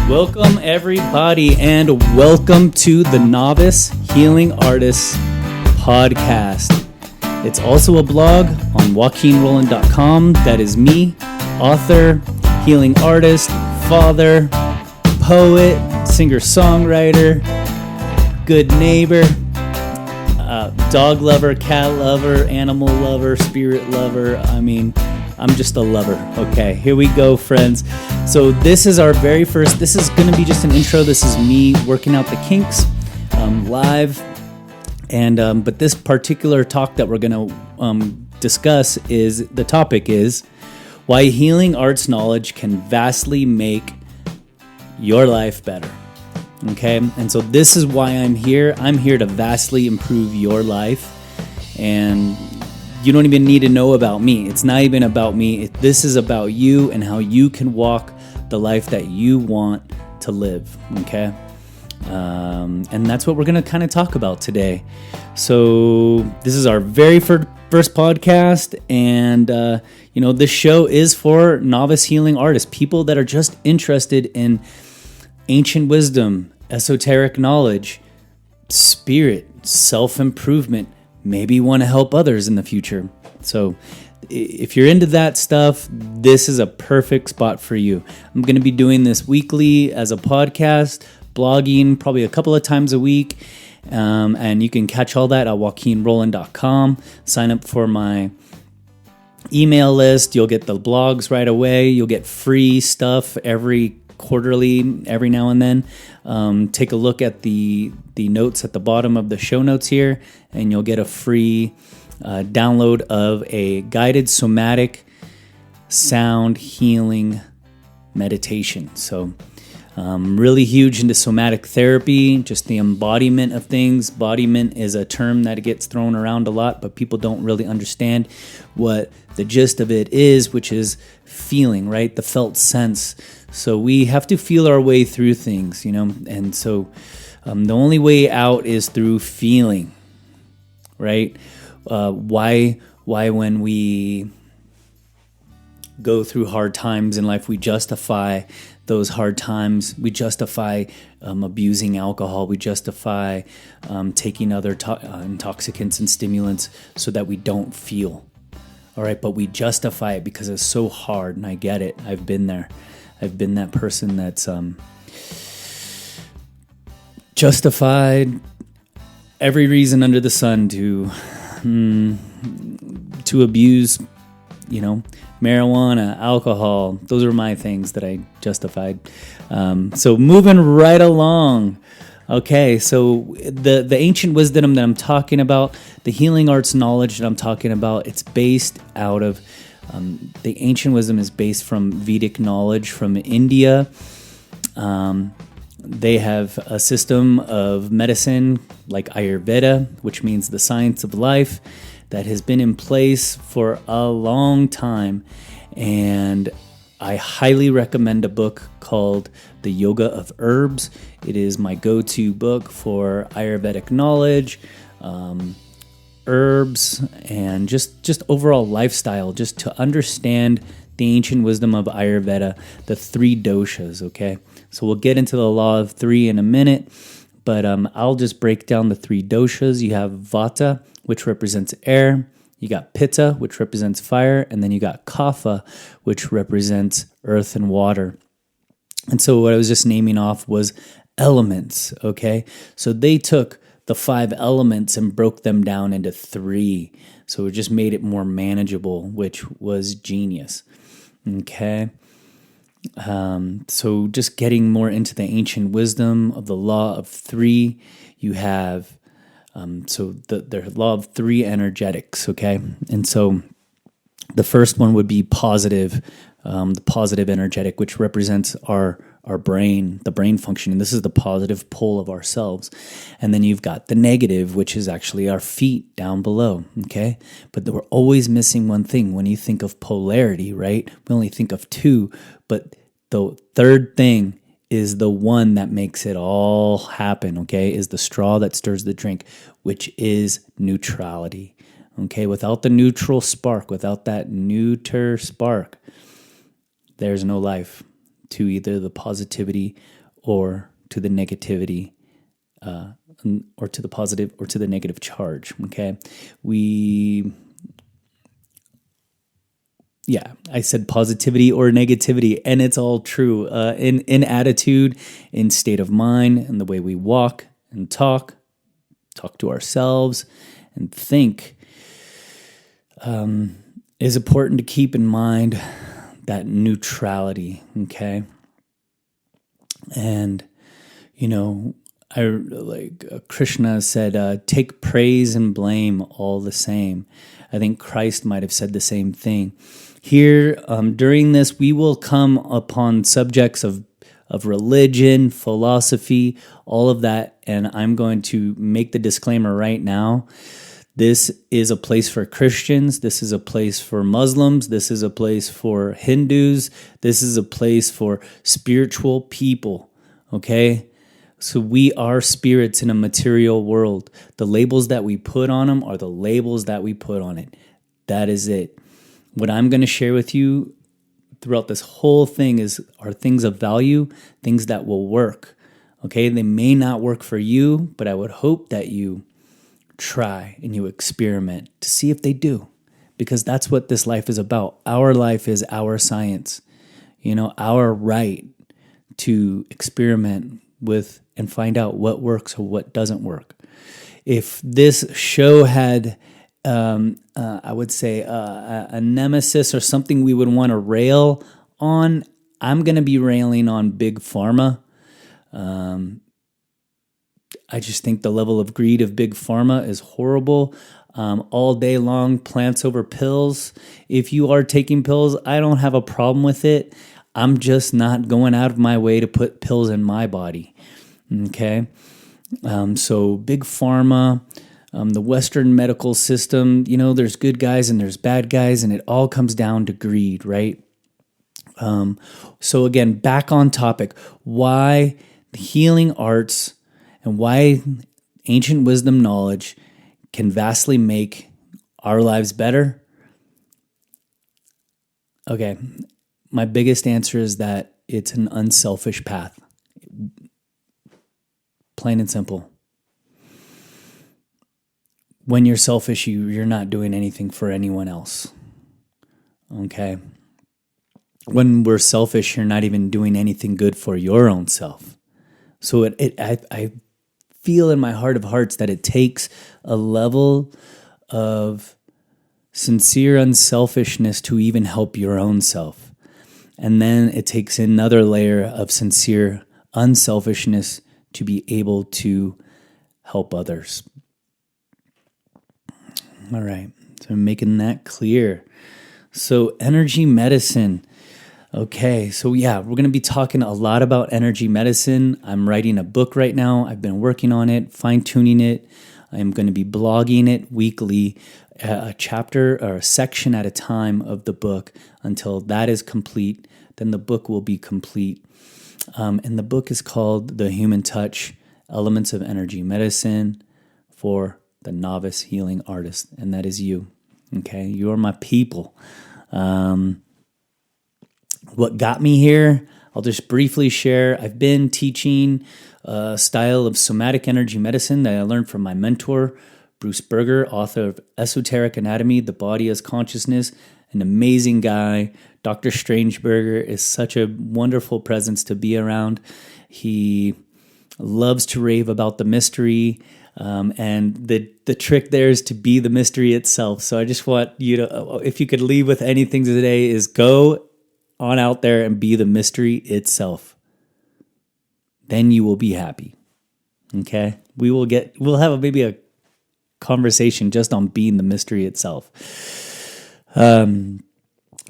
Welcome, everybody, and welcome to the Novice Healing Artists podcast. It's also a blog on joaquinroland.com. That is me, author, healing artist, father, poet, singer-songwriter, good neighbor, dog lover, cat lover, animal lover, spirit lover. I'm just a lover. Okay, here we go, friends. So this is our very first, this is going to be just an intro. This is me working out the kinks live. And but this particular talk that we're going to discuss is, the topic is why healing arts knowledge can vastly make your life better. Okay, and so this is why I'm here. I'm here to vastly improve your life. And you don't even need to know about me. It's not even about me. This is about you and how you can walk the life that you want to live, okay? And that's what we're going to kind of talk about today. So this is our very first podcast, and this show is for novice healing artists, people that are just interested in ancient wisdom, esoteric knowledge, spirit, self-improvement, maybe want to help others in the future. So if you're into that stuff, this is a perfect spot for you. I'm going to be doing this weekly as a podcast, blogging probably a couple of times a week. And you can catch all that at joaquinroland.com. Sign up for my email list. You'll get the blogs right away. You'll get free stuff every quarterly, every now and then. Take a look at the notes at the bottom of the show notes here, and you'll get a free download of a guided somatic sound healing meditation. So really huge into somatic therapy, just the embodiment of things. Embodiment is a term that gets thrown around a lot, but people don't really understand what the gist of it is, which is feeling, right? The felt sense. So we have to feel our way through things, and so the only way out is through feeling, right? Why when we go through hard times in life, we justify those hard times. We justify abusing alcohol. We justify taking other intoxicants and stimulants so that we don't feel. All right, but we justify it because it's so hard, and I get it. I've been there. I've been that person that's justified every reason under the sun to abuse, marijuana, alcohol. Those are my things that I justified. So moving right along. Okay, so the ancient wisdom that I'm talking about, the healing arts knowledge that I'm talking about, it's based out of the ancient wisdom is based from Vedic knowledge from India. They have a system of medicine like Ayurveda, which means the science of life, that has been in place for a long time. And I highly recommend a book called The Yoga of Herbs. It is my go-to book for Ayurvedic knowledge, herbs, and just overall lifestyle, just to understand the ancient wisdom of Ayurveda, the three doshas, okay? So we'll get into the law of three in a minute, but I'll just break down the three doshas. You have Vata, which represents air. You got Pitta, which represents fire, and then you got Kapha, which represents earth and water. And so what I was just naming off was elements, okay? So they took the 5 elements and broke them down into 3. So it just made it more manageable, which was genius. Okay. So just getting more into the ancient wisdom of the law of 3, you have, the law of 3 energetics. Okay. And so the first one would be positive, the positive energetic, which represents our brain, the brain function. And this is the positive pole of ourselves. And then you've got the negative, which is actually our feet down below. Okay. But we're always missing one thing. When you think of polarity, right? We only think of 2, but the third thing is the one that makes it all happen. Okay. Is the straw that stirs the drink, which is neutrality. Okay. Without the neutral spark, without that neuter spark, there's no life. to either the positivity or to the negativity, or to the positive or to the negative charge. Okay, I said positivity or negativity, and it's all true. In attitude, in state of mind, and the way we walk and talk to ourselves, and think, is important to keep in mind that neutrality. Okay, and Krishna said, take praise and blame all the same. I think Christ might have said the same thing. Here, during this, we will come upon subjects of religion, philosophy, all of that, and I'm going to make the disclaimer right now. This is a place for Christians. This is a place for Muslims. This is a place for Hindus. This is a place for spiritual people, okay? So we are spirits in a material world. The labels that we put on them are the labels that we put on it. That is it. What I'm going to share with you throughout this whole thing are things of value, things that will work. Okay, they may not work for you, but I would hope that you try and you experiment to see if they do, because that's what this life is about. Our life is our science, our right to experiment with and find out what works or what doesn't work. If this show had, I would say, a nemesis or something we would want to rail on, I'm going to be railing on Big Pharma. I just think the level of greed of Big Pharma is horrible. All day long, plants over pills. If you are taking pills, I don't have a problem with it. I'm just not going out of my way to put pills in my body. Okay? So Big Pharma, the Western medical system, there's good guys and there's bad guys, and it all comes down to greed, right? So again, back on topic, why the healing arts and why ancient wisdom knowledge can vastly make our lives better. Okay, my biggest answer is that it's an unselfish path. Plain and simple. When you're selfish, you're not doing anything for anyone else. Okay? When we're selfish, you're not even doing anything good for your own self. So I feel in my heart of hearts that it takes a level of sincere unselfishness to even help your own self. And then it takes another layer of sincere unselfishness to be able to help others. All right, so I'm making that clear. So energy medicine. Okay, so we're going to be talking a lot about energy medicine. I'm writing a book right now. I've been working on it, fine-tuning it. I'm going to be blogging it weekly, a chapter or a section at a time of the book until that is complete. Then the book will be complete. And the book is called The Human Touch, Elements of Energy Medicine for the Novice Healing Artist. And that is you. Okay, you are my people. What got me here, I'll just briefly share. I've been teaching a style of somatic energy medicine that I learned from my mentor, Bruce Berger, author of Esoteric Anatomy, The Body as Consciousness, an amazing guy. Dr. Strangeberger is such a wonderful presence to be around. He loves to rave about the mystery, and the trick there is to be the mystery itself. So I just want you to, if you could leave with anything today, is go on out there and be the mystery itself. Then you will be happy. Okay? We'll have maybe a conversation just on being the mystery itself.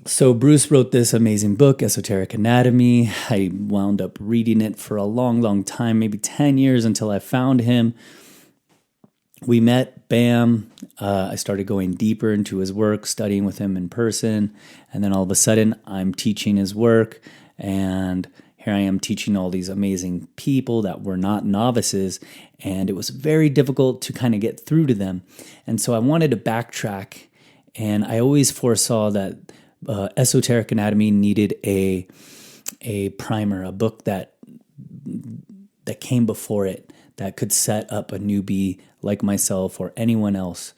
So Bruce wrote this amazing book, Esoteric Anatomy. I wound up reading it for a long, long time, maybe 10 years until I found him. We met, bam. I started going deeper into his work, studying with him in person. And then all of a sudden, I'm teaching his work. And here I am teaching all these amazing people that were not novices. And it was very difficult to kind of get through to them. And so I wanted to backtrack. And I always foresaw that Esoteric Anatomy needed a a primer, a book that came before it that could set up a newbie like myself or anyone else.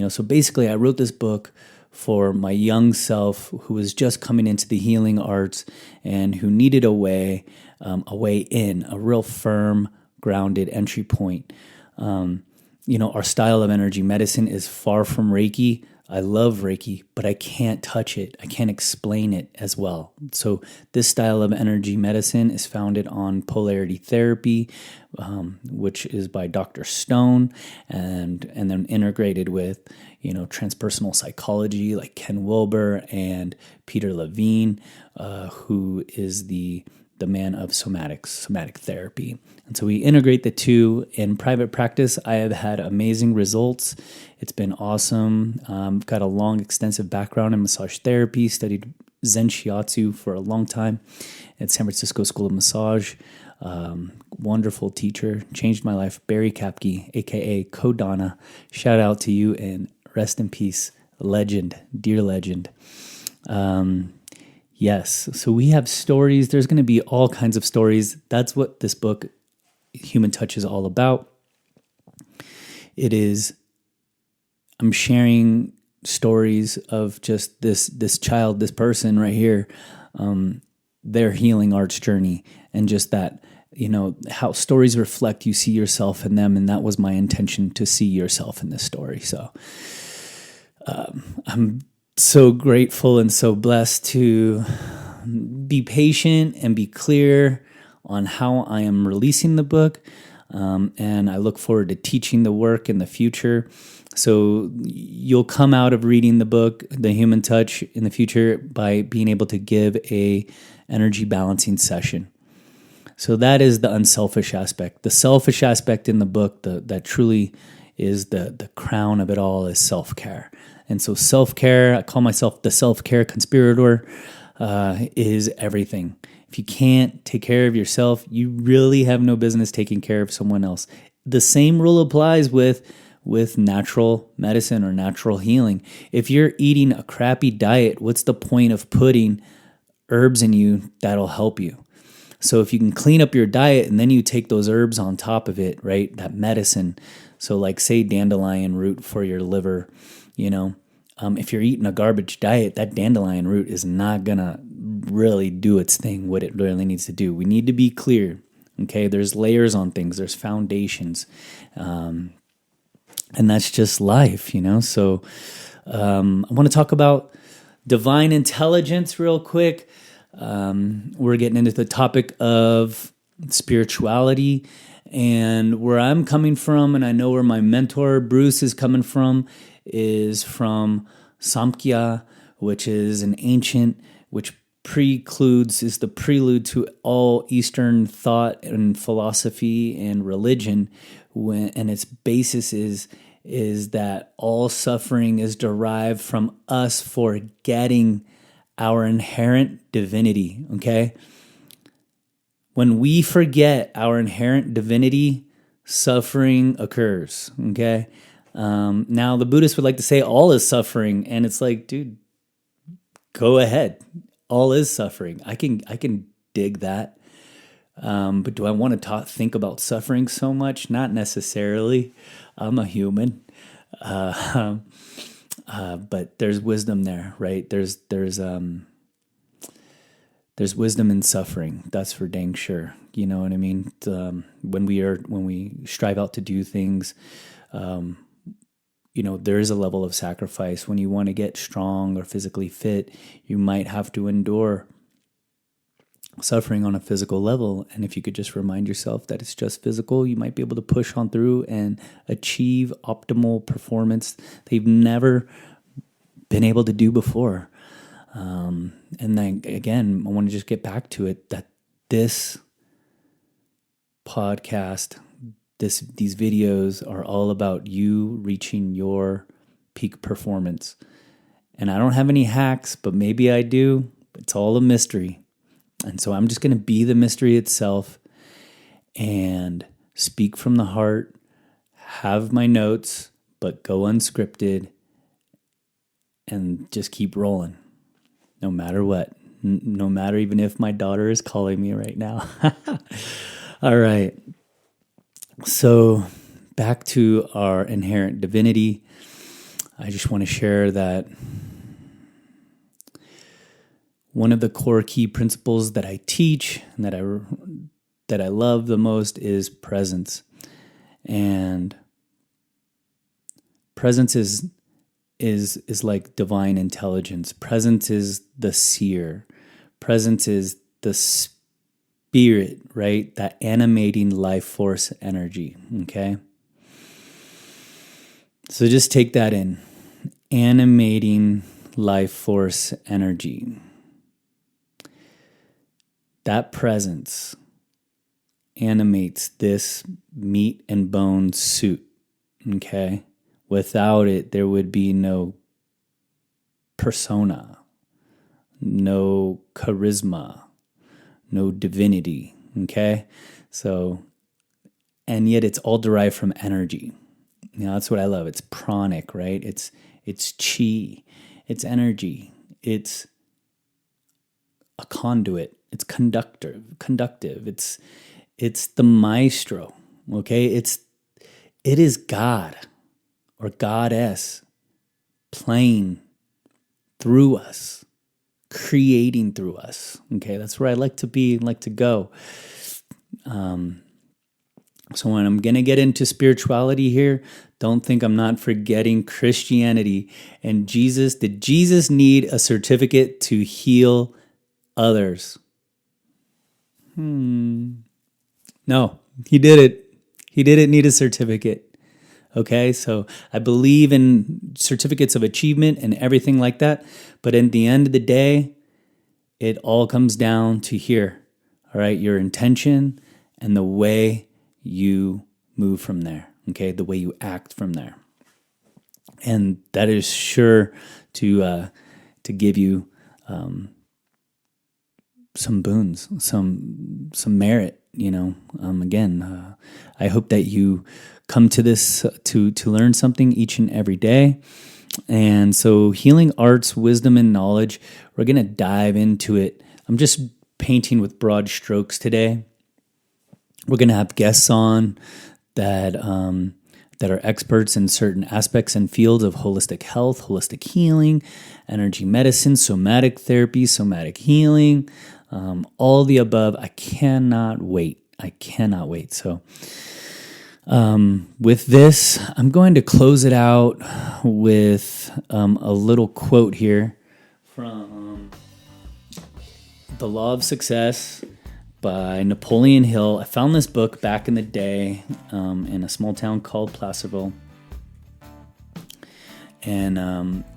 So basically I wrote this book for my young self who was just coming into the healing arts and who needed a way in, a real firm, grounded entry point. Our style of energy medicine is far from Reiki. I love Reiki, but I can't touch it. I can't explain it as well. So this style of energy medicine is founded on polarity therapy, which is by Dr. Stone, and then integrated with, transpersonal psychology like Ken Wilber and Peter Levine, who is the man of somatic therapy. And so we integrate the two in private practice. I have had amazing results. It's been awesome. I've got a long, extensive background in massage therapy, studied Zen Shiatsu for a long time at San Francisco School of Massage. Wonderful teacher, changed my life. Barry Kapke, aka Kodana. Shout out to you and rest in peace. Legend, dear legend. Yes, so we have stories. There's going to be all kinds of stories. That's what this book, Human Touch, is all about. I'm sharing stories of just this child, this person right here, their healing arts journey, and just that, how stories reflect, you see yourself in them, and that was my intention, to see yourself in this story. So I'm so grateful and so blessed to be patient and be clear on how I am releasing the book. And I look forward to teaching the work in the future. So you'll come out of reading the book, The Human Touch, in the future by being able to give a energy balancing session. So that is the unselfish aspect. The selfish aspect in the book, that truly is the crown of it all, is self-care. And so self-care, I call myself the self-care conspirator, is everything. If you can't take care of yourself, you really have no business taking care of someone else. The same rule applies with natural medicine or natural healing. If you're eating a crappy diet, what's the point of putting herbs in you that'll help you? So if you can clean up your diet and then you take those herbs on top of it, right, that medicine. So like say dandelion root for your liver, if you're eating a garbage diet, that dandelion root is not going to really do its thing, what it really needs to do. We need to be clear, okay? There's layers on things. There's foundations. And that's just life, So I want to talk about divine intelligence real quick. We're getting into the topic of spirituality, and where I'm coming from, and I know where my mentor Bruce is coming from, is from Samkhya, which is an ancient, which is the prelude to all Eastern thought and philosophy and religion, and its basis is that all suffering is derived from us forgetting our inherent divinity, okay? When we forget our inherent divinity, suffering occurs, okay? Now, the Buddhists would like to say all is suffering, and it's like, dude, go ahead. All is suffering. I can dig that. But do I want to think about suffering so much? Not necessarily. I'm a human. But there's wisdom there, right? There's wisdom in suffering. That's for dang sure. You know what I mean? When we strive out to do things, there is a level of sacrifice. When you want to get strong or physically fit, you might have to endure suffering on a physical level. And if you could just remind yourself that it's just physical, you might be able to push on through and achieve optimal performance that you've never been able to do before. And then again, I want to just get back to it, that this podcast, these videos are all about you reaching your peak performance. And I don't have any hacks, but maybe I do. It's all a mystery. And so I'm just going to be the mystery itself and speak from the heart, have my notes, but go unscripted and just keep rolling. No matter what, no matter even if my daughter is calling me right now. All right. So back to our inherent divinity. I just want to share that one of the core key principles that I teach and that I love the most is presence. And presence is like divine intelligence. Presence is the seer. Presence is the spirit, right? That animating life force energy, okay? So just take that in. Animating life force energy. That presence animates this meat and bone suit, okay? Without it, there would be no persona, no charisma, no divinity, okay? So, and yet it's all derived from energy. You know, that's what I love. It's pranic, right? It's chi, it's energy, it's a conduit, it's conductive, it's the maestro, okay? It is God or goddess playing through us, creating through us, okay? That's where I like to be, like to go. So when I'm going to get into spirituality here, don't think I'm not forgetting Christianity and Jesus. Did Jesus need a certificate to heal others? No, he didn't. He didn't need a certificate. Okay, so I believe in certificates of achievement and everything like that. But in the end of the day, it all comes down to here. All right, your intention and the way you move from there. Okay, the way you act from there. And that is sure to give you some boons, some merit. You know, again, I hope that you come to this to learn something each and every day. And so healing arts, wisdom, and knowledge, we're going to dive into it. I'm just painting with broad strokes today. We're going to have guests on that are experts in certain aspects and fields of holistic health, holistic healing, energy medicine, somatic therapy, somatic healing, all the above. I cannot wait. So with this, I'm going to close it out with a little quote here from The Law of Success by Napoleon Hill. I found this book back in the day in a small town called Placerville. And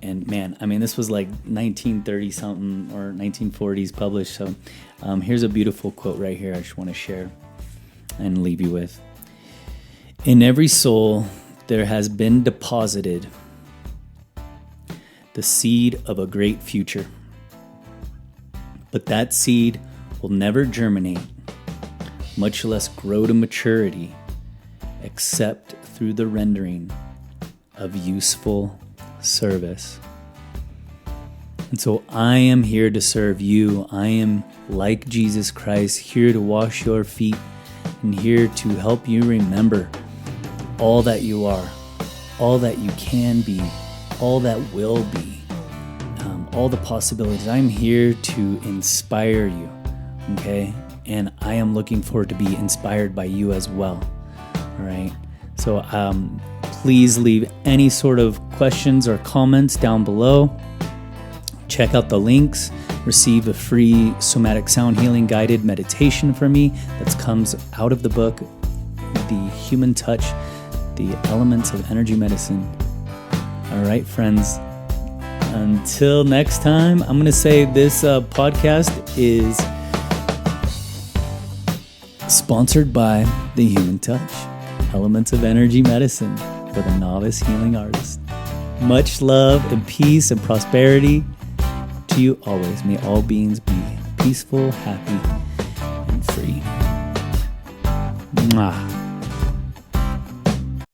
man, I mean, this was like 1930 something or 1940s published. So here's a beautiful quote right here I just want to share and leave you with. In every soul, there has been deposited the seed of a great future. But that seed will never germinate, much less grow to maturity, except through the rendering of useful service. And so I am here to serve you. I am like Jesus Christ, here to wash your feet and here to help you remember all that you are, all that you can be, all that will be, all the possibilities. I'm here to inspire you. Okay, and I am looking forward to be inspired by you as well. All right, so please leave any sort of questions or comments down below. Check out the links. Receive a free somatic sound healing guided meditation from me that comes out of the book, The Human Touch, The Elements of Energy Medicine. All right, friends. Until next time, I'm going to say this podcast is sponsored by The Human Touch, Elements of Energy Medicine for the Novice Healing Artist. Much love and peace and prosperity to you always. May all beings be peaceful, happy, and free. Mwah.